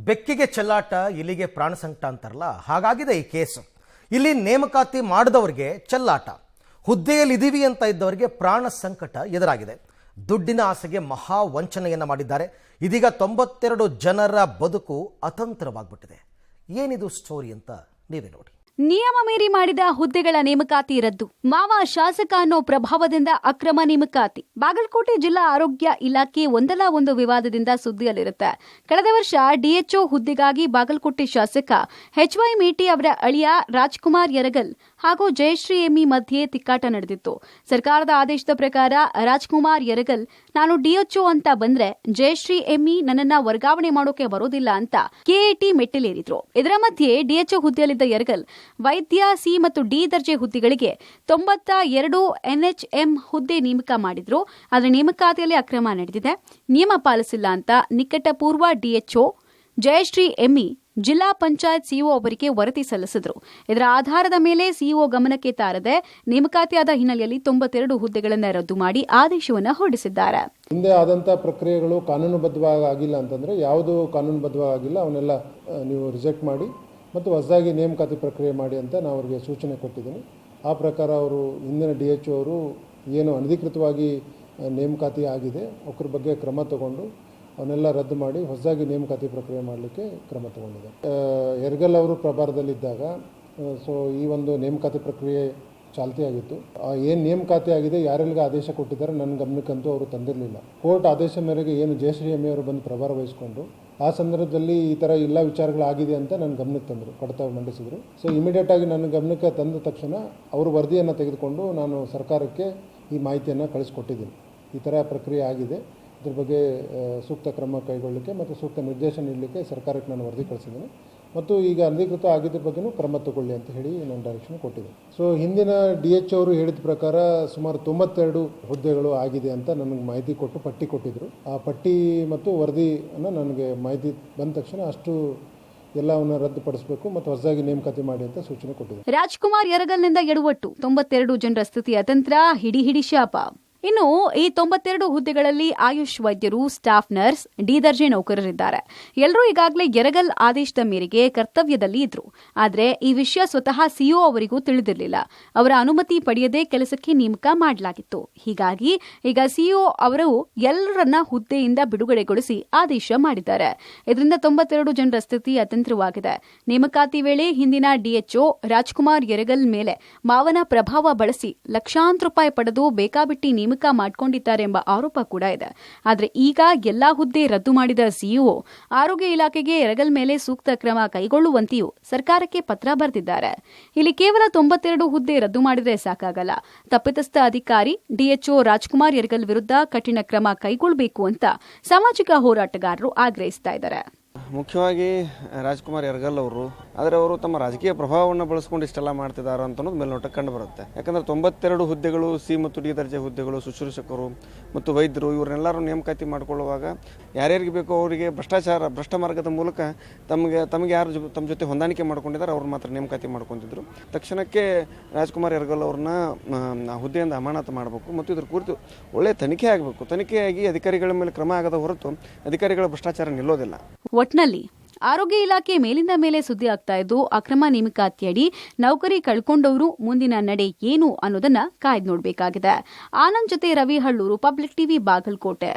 ಬೆಕ್ಕಿಗೆ ಚೆಲ್ಲಾಟ ಇಲಿಗೆ ಪ್ರಾಣ ಸಂಕಟ ಅಂತಾರಲ್ಲ, ಹಾಗಾಗಿದೆ ಈ ಕೇಸು. ಇಲ್ಲಿ ನೇಮಕಾತಿ ಮಾಡಿದವರಿಗೆ ಚೆಲ್ಲಾಟ, ಹುದ್ದೆಯಲ್ಲಿದ್ದೀವಿ ಅಂತ ಇದ್ದವರಿಗೆ ಪ್ರಾಣ ಸಂಕಟ ಎದುರಾಗಿದೆ. ದುಡ್ಡಿನ ಆಸೆಗೆ ಮಹಾ ವಂಚನೆಯನ್ನು ಮಾಡಿದ್ದಾರೆ. ಇದೀಗ 92 ಜನರ ಬದುಕು ಅತಂತ್ರವಾಗ್ಬಿಟ್ಟಿದೆ. ಏನಿದು ಸ್ಟೋರಿ ಅಂತ ನೀವೇ ನೋಡಿ. ನಿಯಮ ಮೀರಿ ಮಾಡಿದ ಹುದ್ದೆಗಳ ನೇಮಕಾತಿ ರದ್ದು. ಮಾವ ಶಾಸಕ ಅನ್ನೋ ಪ್ರಭಾವದಿಂದ ಅಕ್ರಮ ನೇಮಕಾತಿ. ಬಾಗಲಕೋಟೆ ಜಿಲ್ಲಾ ಆರೋಗ್ಯ ಇಲಾಖೆ ಒಂದಲ್ಲ ಒಂದು ವಿವಾದದಿಂದ ಸುದ್ದಿಯಲ್ಲಿರುತ್ತೆ. ಕಳೆದ ವರ್ಷ ಡಿಎಚ್ಒ ಹುದ್ದೆಗಾಗಿ ಬಾಗಲಕೋಟೆ ಶಾಸಕ ಎಚ್.ವೈ. ಮೇಟಿ ಅವರ ಅಳಿಯ ರಾಜ್ಕುಮಾರ್ ಯರಗಲ್ ಹಾಗೂ ಜಯಶ್ರೀ ಎಮ್ಮಿ ಮಧ್ಯೆ ತಿಕ್ಕಾಟ ನಡೆದಿತ್ತು. ಸರ್ಕಾರದ ಆದೇಶದ ಪ್ರಕಾರ ರಾಜ್ಕುಮಾರ್ ಯರಗಲ್, ನಾನು ಡಿಎಚ್ಒ ಅಂತ ಬಂದ್ರೆ ಜಯಶ್ರೀ ಎಮ್ಮಿ ನನ್ನನ್ನ ವರ್ಗಾವಣೆ ಮಾಡೋಕೆ ಬರೋದಿಲ್ಲ ಅಂತ ಕೆಎಟಿ ಮೆಟ್ಟಿಲೇರಿದ್ರು. ಇದರ ಮಧ್ಯೆ ಡಿಎಚ್ಒ ಹುದ್ದೆಯಲ್ಲಿದ್ದ ಯರಗಲ್ ವೈದ್ಯ ಸಿ ಮತ್ತು ಡಿ ದರ್ಜೆ ಹುದ್ದೆಗಳಿಗೆ 92 ಎನ್ಎಚ್ಎಂ ಹುದ್ದೆ ನೇಮಕ ಮಾಡಿದ್ರು. ಆದರೆ ನೇಮಕಾತಿಯಲ್ಲಿ ಅಕ್ರಮ ನಡೆದಿದೆ, ನಿಯಮ ಪಾಲಿಸಿಲ್ಲ ಅಂತ ನಿಕಟಪೂರ್ವ ಡಿಎಚ್ಒ ಜಯಶ್ರೀ ಎಮ್ಮಿ ಜಿಲ್ಲಾ ಪಂಚಾಯತ್ ಸಿಇಒ ಅವರಿಗೆ ವರದಿ ಸಲ್ಲಿಸಿದ್ರು. ಇದರ ಆಧಾರದ ಮೇಲೆ ಸಿಇಒ ಗಮನಕ್ಕೆ ತಾರದೆ ನೇಮಕಾತಿಯಾದ ಹಿನ್ನೆಲೆಯಲ್ಲಿ 92 ಹುದ್ದೆಗಳನ್ನು ರದ್ದು ಮಾಡಿ ಆದೇಶವನ್ನು ಹೊರಡಿಸಿದ್ದಾರೆ. ಹಿಂದೆ ಆದಂಥ ಪ್ರಕ್ರಿಯೆಗಳು ಕಾನೂನುಬದ್ಧವಾಗಿ ಆಗಿಲ್ಲ ಅಂತಂದರೆ, ಯಾವುದು ಕಾನೂನುಬದ್ಧವಾಗಿ ಆಗಿಲ್ಲ ಅವನ್ನೆಲ್ಲ ನೀವು ರಿಜೆಕ್ಟ್ ಮಾಡಿ ಮತ್ತು ಹೊಸದಾಗಿ ನೇಮಕಾತಿ ಪ್ರಕ್ರಿಯೆ ಮಾಡಿ ಅಂತ ನಾನು ಅವರಿಗೆ ಸೂಚನೆ ಕೊಟ್ಟಿದ್ದೀನಿ. ಆ ಪ್ರಕಾರ ಅವರು ಹಿಂದಿನ ಡಿ.ಎಚ್.ಒ ಅವರು ಏನು ಅನಧಿಕೃತವಾಗಿ ನೇಮಕಾತಿ ಆಗಿದೆ ಅವರ ಬಗ್ಗೆ ಕ್ರಮ ತಗೊಂಡು ಅವನ್ನೆಲ್ಲ ರದ್ದು ಮಾಡಿ ಹೊಸದಾಗಿ ನೇಮಕಾತಿ ಪ್ರಕ್ರಿಯೆ ಮಾಡಲಿಕ್ಕೆ ಕ್ರಮ ತಗೊಂಡಿದೆ. ಯರಗಲ್ ಅವರು ಪ್ರಭಾರದಲ್ಲಿದ್ದಾಗ ಈ ಒಂದು ನೇಮಕಾತಿ ಪ್ರಕ್ರಿಯೆ ಚಾಲ್ತಿಯಾಗಿತ್ತು. ಏನು ನೇಮಕಾತಿ ಆಗಿದೆ, ಯಾರೆಲ್ಲಿಗೆ ಆದೇಶ ಕೊಟ್ಟಿದ್ದಾರೆ ನನ್ನ ಗಮನಕ್ಕಂತೂ ಅವರು ತಂದಿರಲಿಲ್ಲ. ಕೋರ್ಟ್ ಆದೇಶ ಮೇರೆಗೆ ಏನು ಜಯಶ್ರೀ ಎಮ್ಮಿ ಅವರು ಬಂದು ಪ್ರಭಾರ ವಹಿಸಿಕೊಂಡು ಆ ಸಂದರ್ಭದಲ್ಲಿ ಈ ಥರ ಎಲ್ಲ ವಿಚಾರಗಳಾಗಿದೆ ಅಂತ ನನ್ನ ಗಮನಕ್ಕೆ ತಂದರು, ಕಡತ ಮಂಡಿಸಿದರು. ಇಮಿಡಿಯೇಟ್ ಆಗಿ ನನ್ನ ಗಮನಕ್ಕೆ ತಂದ ತಕ್ಷಣ ಅವರು ವರದಿಯನ್ನು ತೆಗೆದುಕೊಂಡು ನಾನು ಸರ್ಕಾರಕ್ಕೆ ಈ ಮಾಹಿತಿಯನ್ನು ಕಳಿಸ್ಕೊಟ್ಟಿದ್ದೀನಿ. ಈ ಥರ ಪ್ರಕ್ರಿಯೆ ಆಗಿದೆ, ಇದ್ರ ಬಗ್ಗೆ ಸೂಕ್ತ ಕ್ರಮ ಕೈಗೊಳ್ಳಲಿಕ್ಕೆ ಮತ್ತು ಸೂಕ್ತ ನಿರ್ದೇಶನ ನೀಡಲಿಕ್ಕೆ ಸರ್ಕಾರಕ್ಕೆ ನಾನು ವರದಿ ಕಳಿಸಿದ್ದೀನಿ ಮತ್ತು ಈಗ ಅನಧಿಕೃತ ಆಗಿದ್ದ ಬಗ್ಗೆಯೂ ಕ್ರಮ ತಗೊಳ್ಳಿ ಅಂತ ಹೇಳಿ ನಾನು ಡೈರೆಕ್ಷನ್ ಕೊಟ್ಟಿದ್ದೆ. ಹಿಂದಿನ ಡಿ.ಎಚ್. ಅವರು ಹೇಳಿದ ಪ್ರಕಾರ ಸುಮಾರು 92 ಹುದ್ದೆಗಳು ಆಗಿದೆ ಅಂತ ನನಗೆ ಮಾಹಿತಿ ಕೊಟ್ಟು ಪಟ್ಟಿ ಕೊಟ್ಟಿದ್ದರು. ಆ ಪಟ್ಟಿ ಮತ್ತು ವರದಿಯನ್ನು ನನಗೆ ಮಾಹಿತಿ ಬಂದ ತಕ್ಷಣ ಅಷ್ಟು ಎಲ್ಲವನ್ನು ರದ್ದುಪಡಿಸಬೇಕು ಮತ್ತು ಹೊಸದಾಗಿ ನೇಮಕಾತಿ ಮಾಡಿ ಅಂತ ಸೂಚನೆ ಕೊಟ್ಟಿದೆ. ರಾಜ್ಕುಮಾರ್ ಯರಗಲ್ನಿಂದ ಎಡವಟ್ಟು, 92 ಜನರ ಸ್ಥಿತಿ ಅತಂತ್ರ, ಹಿಡಿ ಶಾಪ. ಇನ್ನು ಈ 92 ಹುದ್ದೆಗಳಲ್ಲಿ ಆಯುಷ್ ವೈದ್ಯರು, ಸ್ಟಾಫ್ ನರ್ಸ್, ಡಿ ದರ್ಜೆ ನೌಕರರಿದ್ದಾರೆ. ಎಲ್ಲರೂ ಈಗಾಗಲೇ ಯರಗಲ್ ಆದೇಶದ ಮೇರೆಗೆ ಕರ್ತವ್ಯದಲ್ಲಿ ಇದ್ರು. ಆದರೆ ಈ ವಿಷಯ ಸ್ವತಃ ಸಿಇಒ ಅವರಿಗೂ ತಿಳಿದಿರಲಿಲ್ಲ. ಅವರ ಅನುಮತಿ ಪಡೆಯದೆ ಕೆಲಸಕ್ಕೆ ನೇಮಕ ಮಾಡಲಾಗಿತ್ತು. ಹೀಗಾಗಿ ಈಗ ಸಿಇಒ ಅವರು ಎಲ್ಲರನ್ನ ಹುದ್ದೆಯಿಂದ ಬಿಡುಗಡೆಗೊಳಿಸಿ ಆದೇಶ ಮಾಡಿದ್ದಾರೆ. ಇದರಿಂದ 92 ಜನರ ಸ್ಥಿತಿ ಅತಂತ್ರವಾಗಿದೆ. ನೇಮಕಾತಿ ವೇಳೆ ಹಿಂದಿನ ಡಿಎಚ್ಒ ರಾಜ್ಕುಮಾರ್ ಯರಗಲ್ ಮೇಲೆ ಮಾವನ ಪ್ರಭಾವ ಬಳಸಿ ಲಕ್ಷಾಂತರ ರೂಪಾಯಿ ಪಡೆದು ಬೇಕಾಬಿಟ್ಟಿ ನೇಮಕ ಮಾಡಿಕೊಂಡಿದ್ದಾರೆ ಎಂಬ ಆರೋಪ ಕೂಡ ಇದೆ. ಆದರೆ ಈಗ ಎಲ್ಲಾ ಹುದ್ದೆ ರದ್ದು ಮಾಡಿದ ಸಿಇಒ ಆರೋಗ್ಯ ಇಲಾಖೆಗೆ ಯರಗಲ್ ಮೇಲೆ ಸೂಕ್ತ ಕ್ರಮ ಕೈಗೊಳ್ಳುವಂತೆಯೂ ಸರ್ಕಾರಕ್ಕೆ ಪತ್ರ ಬರೆದಿದ್ದಾರೆ. ಇಲ್ಲಿ ಕೇವಲ 92 ಹುದ್ದೆ ರದ್ದು ಮಾಡಿದರೆ ಸಾಕಾಗಲ್ಲ. ತಪ್ಪಿತಸ್ಥ ಅಧಿಕಾರಿ ಡಿಎಚ್ಒ ರಾಜ್ಕುಮಾರ್ ಯರಗಲ್ ವಿರುದ್ಧ ಕಠಿಣ ಕ್ರಮ ಕೈಗೊಳ್ಳಬೇಕು ಅಂತ ಸಾಮಾಜಿಕ ಹೋರಾಟಗಾರರು ಆಗ್ರಹಿಸ್ತಾ ಇದ್ದಾರೆ. ಮುಖ್ಯವಾಗಿ ರಾಜ್ಕುಮಾರ್ ಯರಗಲ್ ಅವರು, ಆದರೆ ಅವರು ತಮ್ಮ ರಾಜಕೀಯ ಪ್ರಭಾವವನ್ನು ಬಳಸ್ಕೊಂಡು ಇಷ್ಟೆಲ್ಲ ಮಾಡ್ತಿದ್ದಾರೆ ಅಂತ ಅನ್ನೋದು ಮೇಲ್ನೋಟಕ್ಕೆ ಕಂಡು ಬರುತ್ತೆ. ಯಾಕಂದರೆ 92 ಹುದ್ದೆಗಳು, ಸಿ ಮತ್ತು ಡಿ ದರ್ಜೆ ಹುದ್ದೆಗಳು, ಶುಶ್ರೂಷಕರು ಮತ್ತು ವೈದ್ಯರು ಇವರನ್ನೆಲ್ಲರೂ ನೇಮಕಾತಿ ಮಾಡಿಕೊಳ್ಳುವಾಗ ಯಾರ್ಯಾರಿಗೆ ಬೇಕೋ ಅವರಿಗೆ ಭ್ರಷ್ಟ ಮಾರ್ಗದ ಮೂಲಕ ತಮಗೆ ಯಾರು ತಮ್ಮ ಜೊತೆ ಹೊಂದಾಣಿಕೆ ಮಾಡ್ಕೊಂಡಿದ್ದಾರೆ ಅವ್ರು ಮಾತ್ರ ನೇಮಕಾತಿ ಮಾಡ್ಕೊತಿದ್ರು. ತಕ್ಷಣಕ್ಕೆ ರಾಜ್ಕುಮಾರ್ ಯರಗಲ್ ಅವ್ರನ್ನ ಹುದ್ದೆಯಿಂದ ಅಮಾನತು ಮಾಡಬೇಕು ಮತ್ತು ಇದ್ರ ಕುರಿತು ಒಳ್ಳೆಯ ತನಿಖೆ ಆಗಬೇಕು. ತನಿಖೆಯಾಗಿ ಅಧಿಕಾರಿಗಳ ಮೇಲೆ ಕ್ರಮ ಆಗದ ಹೊರತು ಅಧಿಕಾರಿಗಳ ಭ್ರಷ್ಟಾಚಾರ ನಿಲ್ಲೋದಿಲ್ಲ. ಒಟ್ನಲ್ಲಿ ಆರೋಗ್ಯ ಇಲಾಖೆ ಮೇಲಿಂದ ಮೇಲೆ ಸುದ್ದಿ ಆಗ್ತಾ ಇದ್ದು, ಅಕ್ರಮ ನೇಮಕಾತಿಯಡಿ ನೌಕರಿ ಕಳ್ಕೊಂಡವರು ಮುಂದಿನ ನಡೆ ಏನು ಅನ್ನೋದನ್ನ ಕಾಯ್ದು ನೋಡಬೇಕಾಗಿದೆ. ಆನಂದ್ ಜೊತೆ ರವಿ ಹಳ್ಳೂರು, ಪಬ್ಲಿಕ್ ಟಿವಿ, ಬಾಗಲಕೋಟೆ.